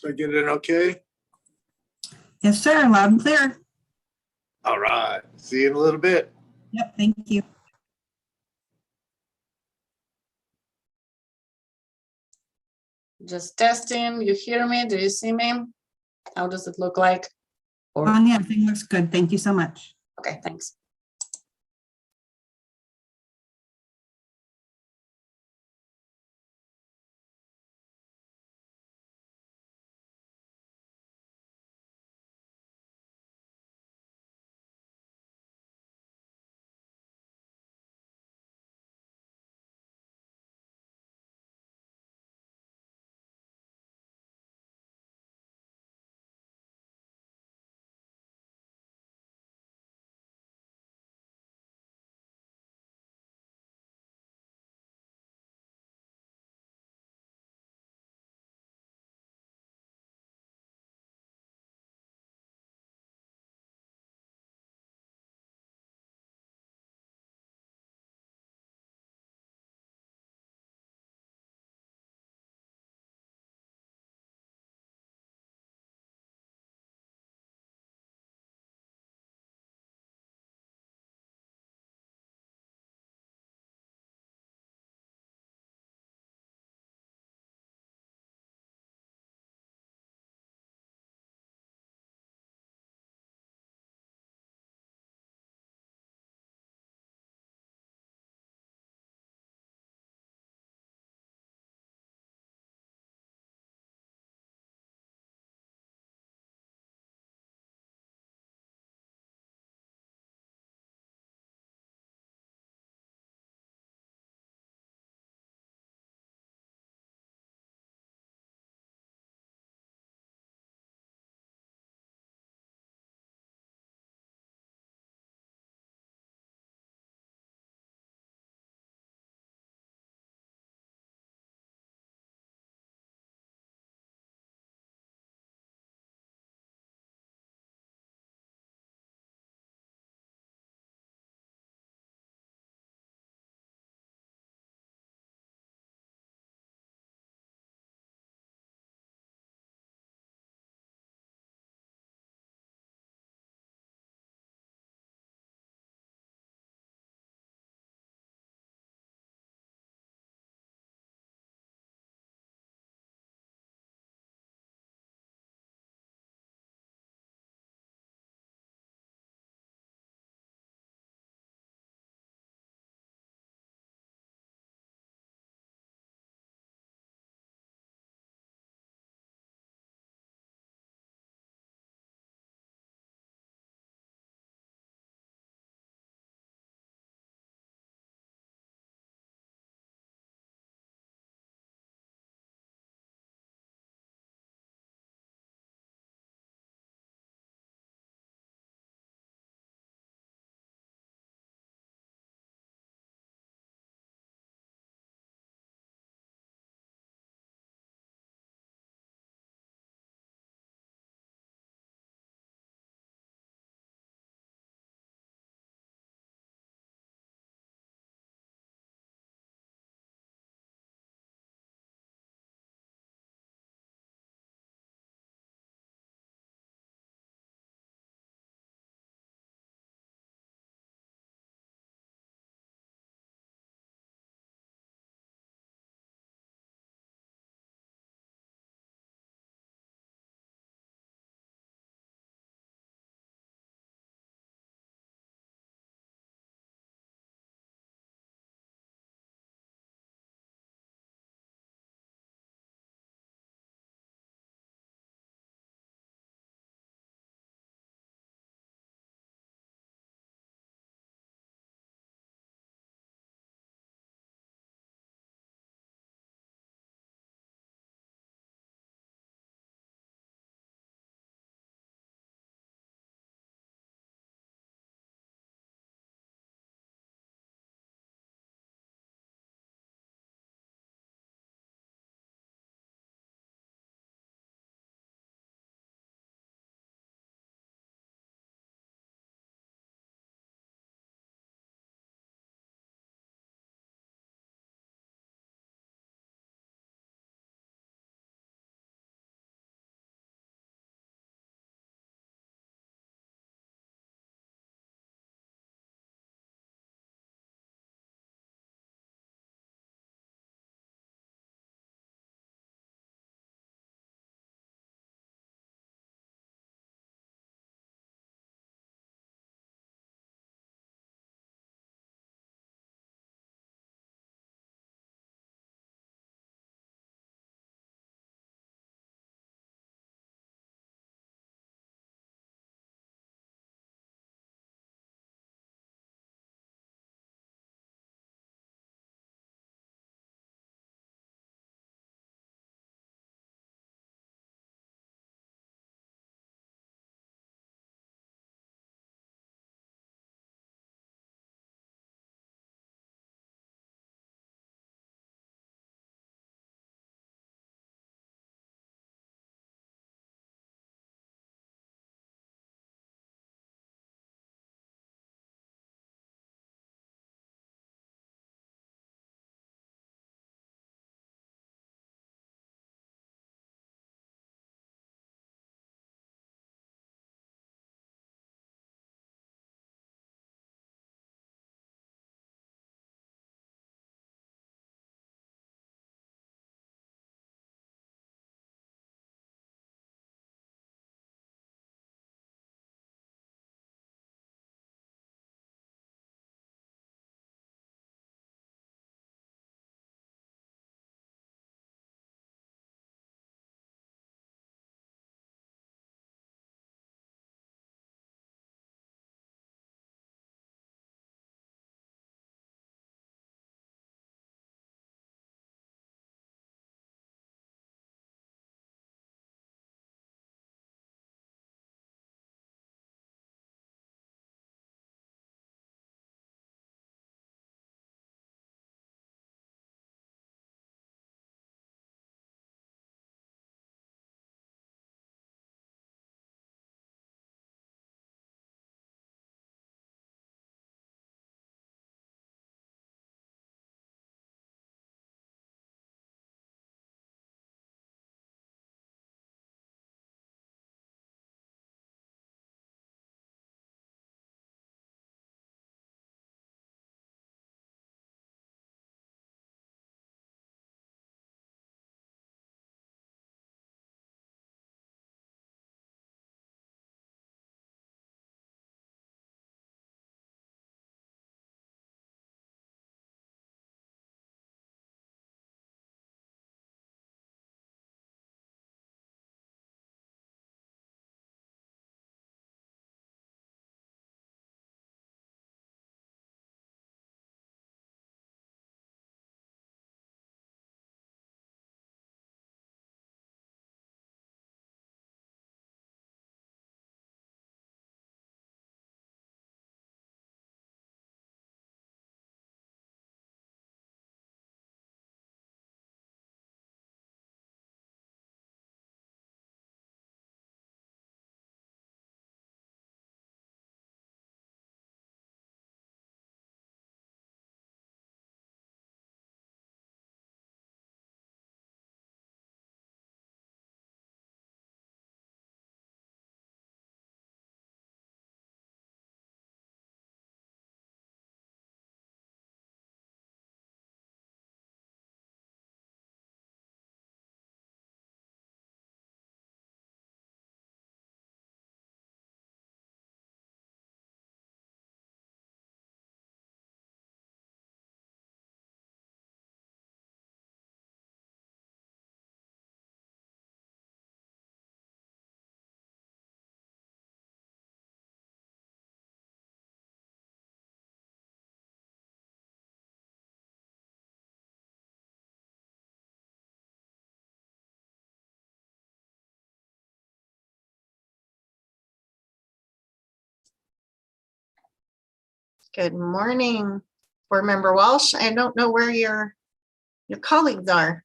Did I get it okay? Yes, sir. Loud and clear. All right. See you in a little bit. Yep. Thank you. Just testing. You hear me? Do you see me? How does it look like? Or Anya, everything looks good. Thank you so much. okay, thanks. Good morning, Board Member Walsh. I don't know where your colleagues are.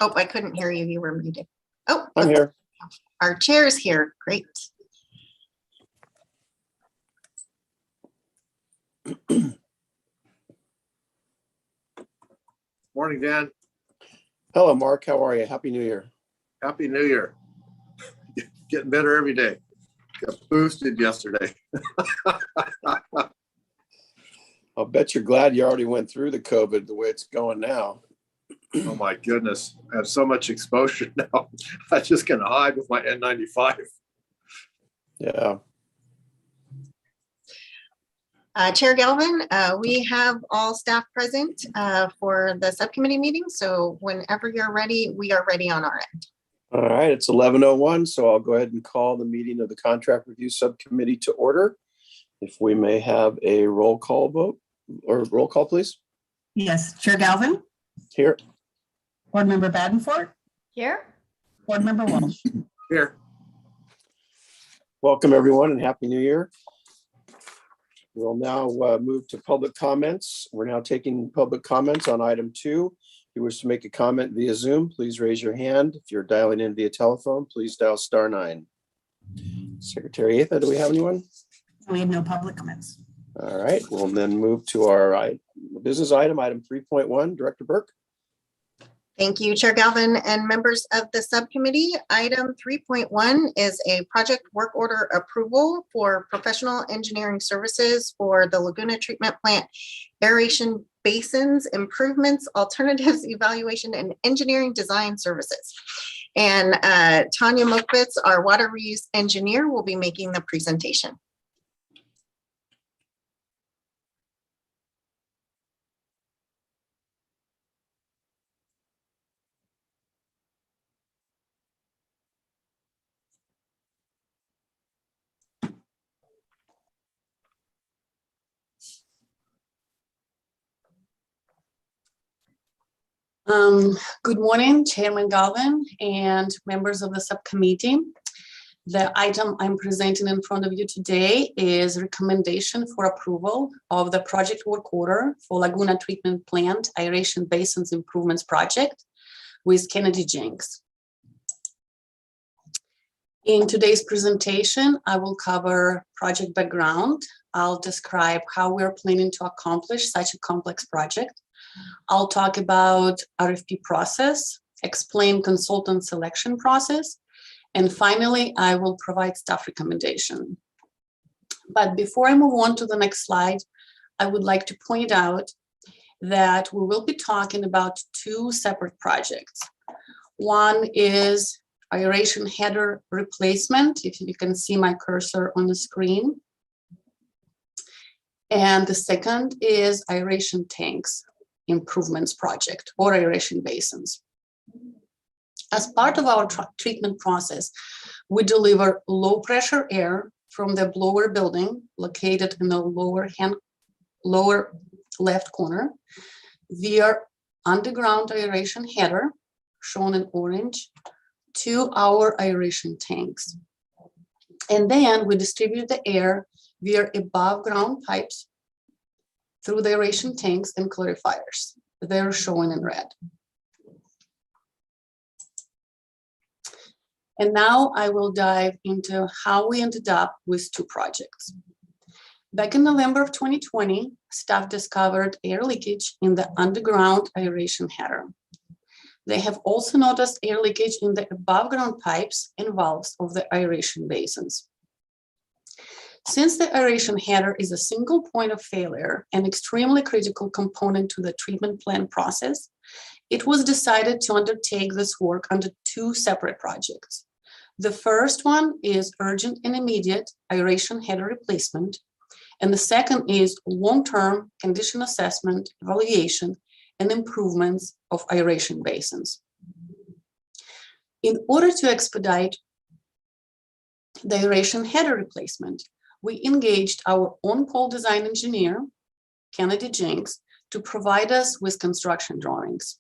Oh, I couldn't hear you. You were muted. Oh, I'm here. our chair is here. Great. Morning, Dan. Hello, Mark. How are you? Happy New Year. Happy New Year. Getting better every day. Got boosted yesterday. I'll bet you're glad you already went through the COVID the way it's going now. Oh my goodness. I have so much exposure now. I just can hide with my N95. Yeah. Chair Galvin, we have all staff present for the subcommittee meeting. So whenever you're ready, we are ready on our end. All right. It's 11:01, so I'll go ahead and call the meeting of the Contract Review Subcommittee to order. If we may have a roll call vote or roll call, please. Yes, Chair Galvin, Here. Board Member Badenford, Here. Board Member Walsh. Here. Welcome, everyone, and Happy New Year. We'll now move to public comments. We're now taking public comments on item 2. If you wish to make a comment via Zoom, please raise your hand. If you're dialing in via telephone, please dial *9. Secretary Atha, do we have anyone? We have no public comments. All right, we'll then move to our business item 3.1. Director Burke. Thank you, Chair Galvin and members of the subcommittee. Item 3.1 is a project work order approval for professional engineering services for the Laguna Treatment Plant aeration basins improvements, alternatives, evaluation, and engineering design services. And Tanya Mokvitz, our water reuse engineer, will be making the presentation. Good morning, Chairman Galvin and members of the subcommittee. The item I'm presenting in front of you today is recommendation for approval of the project work order for Laguna Treatment Plant Aeration Basins Improvements Project with Kennedy Jenks. In today's presentation, I will cover project background. I'll describe how we're planning to accomplish such a complex project. I'll talk about RFP process, explain consultant selection process, and finally, I will provide staff recommendation. But before I move on to the next slide, I would like to point out that we will be talking about 2 separate projects. One is aeration header replacement, if you can see my cursor on the screen. And the second is aeration tanks improvements project or aeration basins. As part of our treatment process, we deliver low pressure air from the blower building located in the lower left corner via underground aeration header, shown in orange, to our aeration tanks. And then we distribute the air via above ground pipes through the aeration tanks and clarifiers. They're shown in red. And now I will dive into how we ended up with 2 projects. Back in November of 2020, staff discovered air leakage in the underground aeration header. They have also noticed air leakage in the above ground pipes and valves of the aeration basins. Since the aeration header is a single point of failure, an extremely critical component to the treatment plan process, it was decided to undertake this work under 2 separate projects. The first one is urgent and immediate aeration header replacement, and the second is long-term condition assessment, evaluation, and improvements of aeration basins. In order to expedite the aeration header replacement, we engaged our on-call design engineer, Kennedy Jenks, to provide us with construction drawings.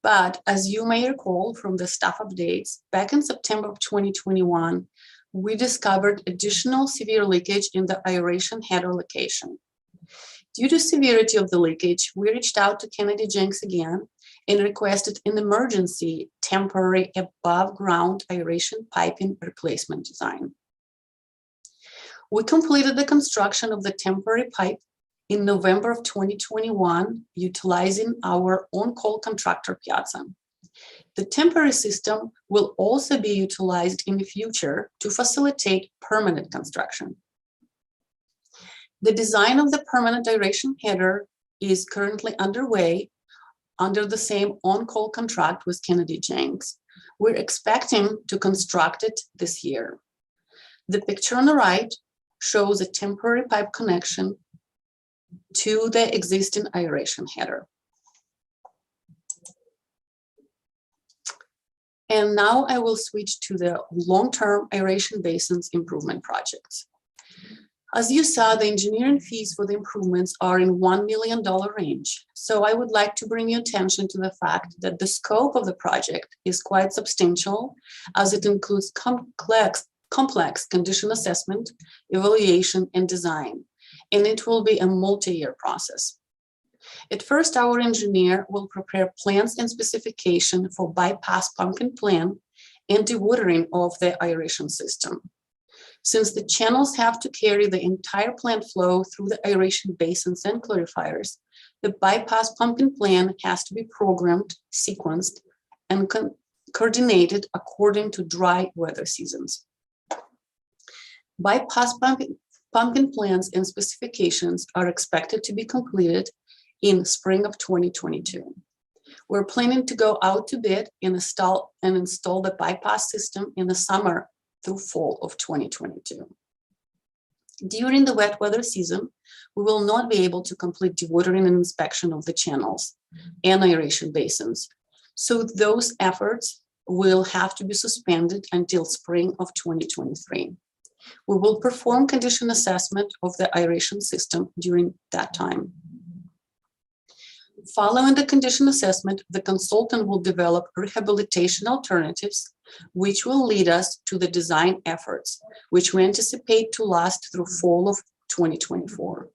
But as you may recall from the staff updates, back in September of 2021, we discovered additional severe leakage in the aeration header location. Due to severity of the leakage, we reached out to Kennedy Jenks again and requested an emergency temporary above ground aeration piping replacement design. We completed the construction of the temporary pipe in November of 2021, utilizing our on-call contractor Piazza. The temporary system will also be utilized in the future to facilitate permanent construction. The design of the permanent aeration header is currently underway under the same on-call contract with Kennedy Jenks. We're expecting to construct it this year. The picture on the right shows a temporary pipe connection to the existing aeration header. And now I will switch to the long-term aeration basins improvement projects. As you saw, the engineering fees for the improvements are in $1 million range. So I would like to bring your attention to the fact that the scope of the project is quite substantial, as it includes complex condition assessment, evaluation, and design, and it will be a multi-year process. At first, our engineer will prepare plans and specification for bypass pumping plan and dewatering of the aeration system. Since the channels have to carry the entire plant flow through the aeration basins and clarifiers, the bypass pumping plan has to be programmed, sequenced, and coordinated according to dry weather seasons. Bypass pumping plans and specifications are expected to be completed in spring of 2022. We're planning to go out to bid and install the bypass system in the summer through fall of 2022. During the wet weather season, we will not be able to complete dewatering and inspection of the channels and aeration basins. So those efforts will have to be suspended until spring of 2023. We will perform condition assessment of the aeration system during that time. Following the condition assessment, the consultant will develop rehabilitation alternatives, which will lead us to the design efforts, which we anticipate to last through fall of 2024.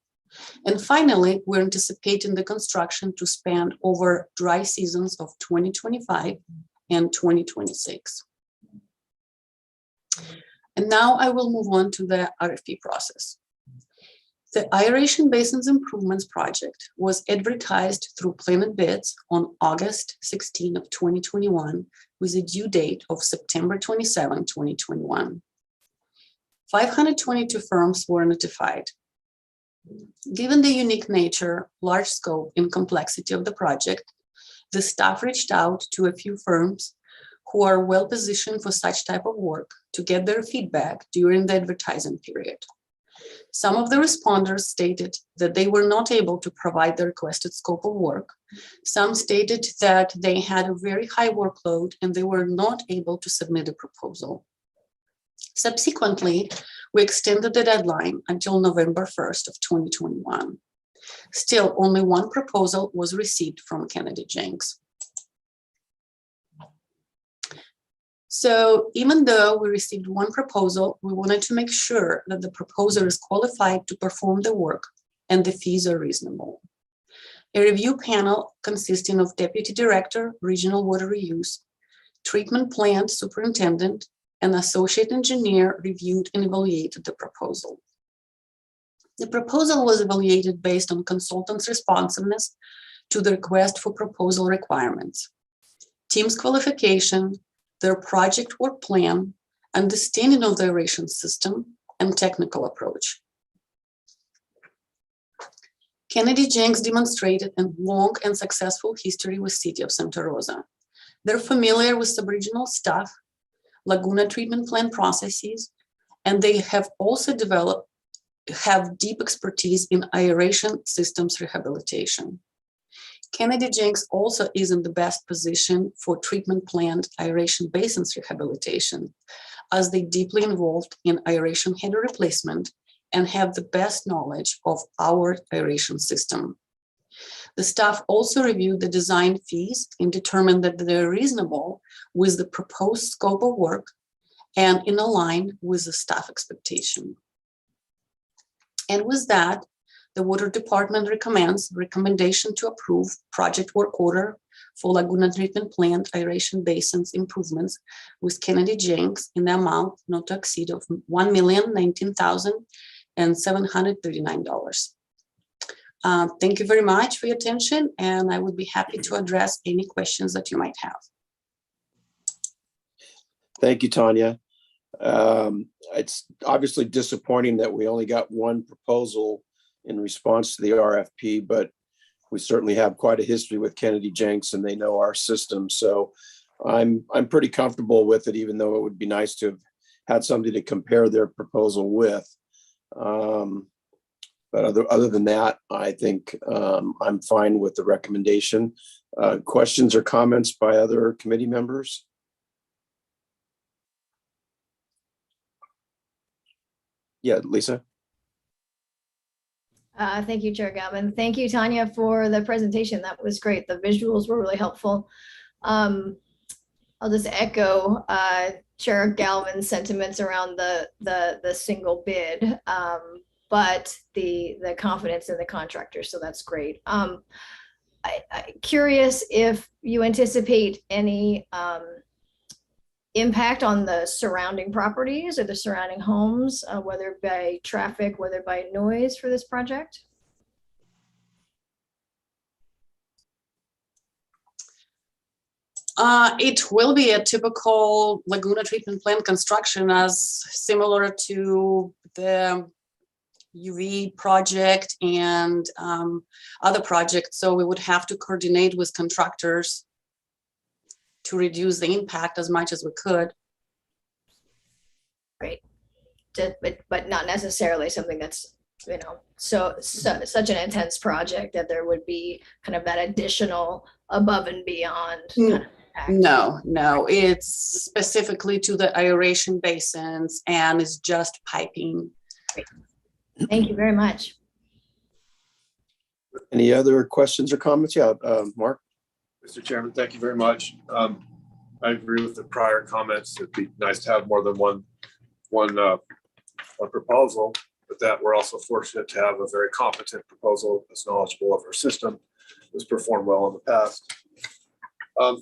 And finally, we're anticipating the construction to span over dry seasons of 2025 and 2026. And now I will move on to the RFP process. The Aeration Basins Improvements Project was advertised through Planet Bids on August 16 of 2021 with a due date of September 27, 2021. 522 firms were notified. Given the unique nature, large scope, and complexity of the project, the staff reached out to a few firms who are well positioned for such type of work to get their feedback during the advertising period. Some of the responders stated that they were not able to provide the requested scope of work. Some stated that they had a very high workload and they were not able to submit a proposal. Subsequently, we extended the deadline until November 1st of 2021. Still, only one proposal was received from Kennedy Jenks. So even though we received one proposal, we wanted to make sure that the proposer is qualified to perform the work and the fees are reasonable. A review panel consisting of Deputy Director, Regional Water Reuse, Treatment Plant Superintendent, and Associate Engineer reviewed and evaluated the proposal. The proposal was evaluated based on consultants' responsiveness to the request for proposal requirements, team's qualification, their project work plan, understanding of the aeration system, and technical approach. Kennedy Jenks demonstrated a long and successful history with City of Santa Rosa. They're familiar with subregional staff, Laguna treatment plant processes, and they have also have deep expertise in aeration systems rehabilitation. Kennedy Jenks also is in the best position for treatment plant aeration basins rehabilitation, as they deeply involved in aeration header replacement and have the best knowledge of our aeration system. The staff also reviewed the design fees and determined that they're reasonable with the proposed scope of work and in line with the staff expectation. And with that, the Water Department recommends recommendation to approve project work order for Laguna Treatment Plant aeration basins improvements with Kennedy Jenks in the amount not to exceed of $1,019,739. Thank you very much for your attention, and I would be happy to address any questions that you might have. Thank you, Tanya. It's obviously disappointing that we only got one proposal in response to the RFP, but we certainly have quite a history with Kennedy Jenks and they know our system. So I'm pretty comfortable with it, even though it would be nice to have had somebody to compare their proposal with. But other than that, I think I'm fine with the recommendation. Questions or comments by other committee members? Yeah, Lisa. Thank you, Chair Galvin. Thank you, Tanya, for the presentation. That was great. The visuals were really helpful. I'll just echo Chair Galvin's sentiments around the single bid, but the confidence in the contractor. So that's great. I'm curious if you anticipate any impact on the surrounding properties or the surrounding homes, whether by traffic, whether by noise for this project? It will be a typical Laguna Treatment Plant construction, as similar to the UV project and other projects. So we would have to coordinate with contractors to reduce the impact as much as we could. Great. But not necessarily something that's, such an intense project that there would be kind of that additional above and beyond kind of impact. No, it's specifically to the aeration basins and it's just piping. Great. Thank you very much. Any other questions or comments? Yeah, Mark. Mr. Chairman, thank you very much. I agree with the prior comments. It'd be nice to have more than one proposal, but that we're also fortunate to have a very competent proposal that's knowledgeable of our system, that's performed well in the past. I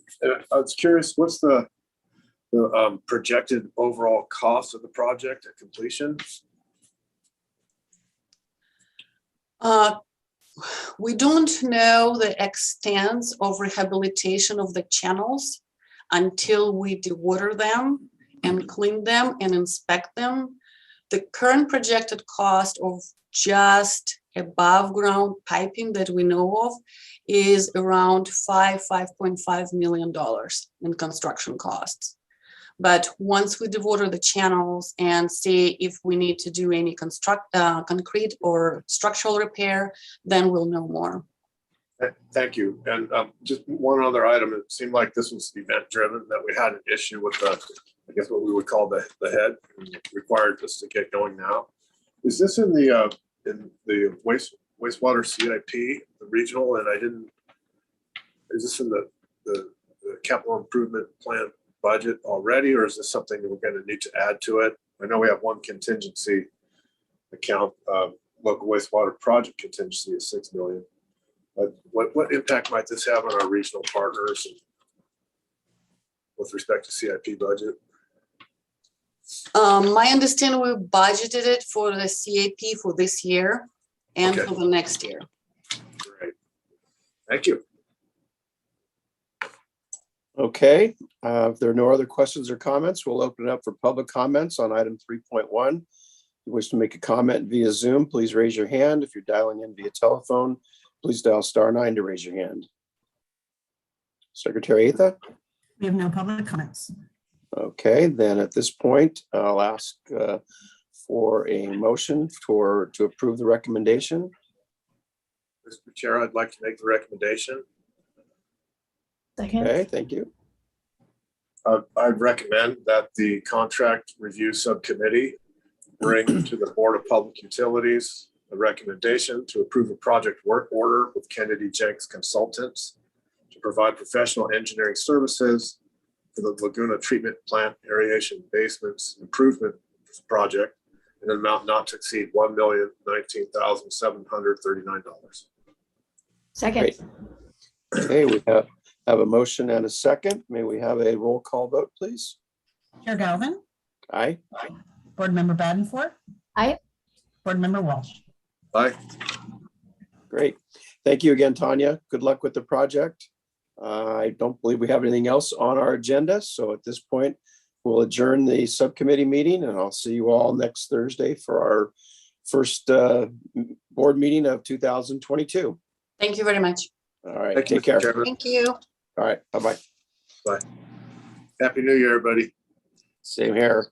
was curious, what's the projected overall cost of the project at completion? We don't know the extent of rehabilitation of the channels until we dewater them and clean them and inspect them. The current projected cost of just above ground piping that we know of is around $5.5 million in construction costs. But once we dewater the channels and see if we need to do any concrete or structural repair, then we'll know more. Thank you. And just one other item. It seemed like this was event driven, that we had an issue with the, I guess what we would call the head, required this to get going now. Is this in the wastewater CIP, the regional? And is this in the capital improvement plan budget already, or is this something that we're going to need to add to it? I know we have one contingency account, local wastewater project contingency is $6 million. But what impact might this have on our regional partners with respect to CIP budget? My understanding, we budgeted it for the CIP for this year and Okay. for the next year. Great. Thank you. Okay, if there are no other questions or comments, we'll open it up for public comments on item 3.1. If you wish to make a comment via Zoom, please raise your hand. If you're dialing in via telephone, please dial *9 to raise your hand. Secretary Atha? We have no public comments. Okay, then at this point, I'll ask for a motion to approve the recommendation. Mr. Chair, I'd like to make the recommendation. Second. Okay, thank you. I recommend that the contract review subcommittee bring to the Board of Public Utilities a recommendation to approve a project work order with Kennedy Jenks Consultants to provide professional engineering services for the Laguna Treatment Plant Aeration Basements Improvement Project in an amount not to exceed $1,019,739. Second. Great. Okay, we have a motion and a second. May we have a roll call vote, please? Chair Galvin, Aye. Board Member Badenford. Aye. Board Member Walsh. Aye. Great. Thank you again, Tanya. Good luck with the project. I don't believe we have anything else on our agenda. So at this point, we'll adjourn the subcommittee meeting and I'll see you all next Thursday for our first board meeting of 2022. Thank you very much. All right, Thank you, take care. Chairman. Thank you. All right, bye-bye. Happy New Year, everybody. Same here.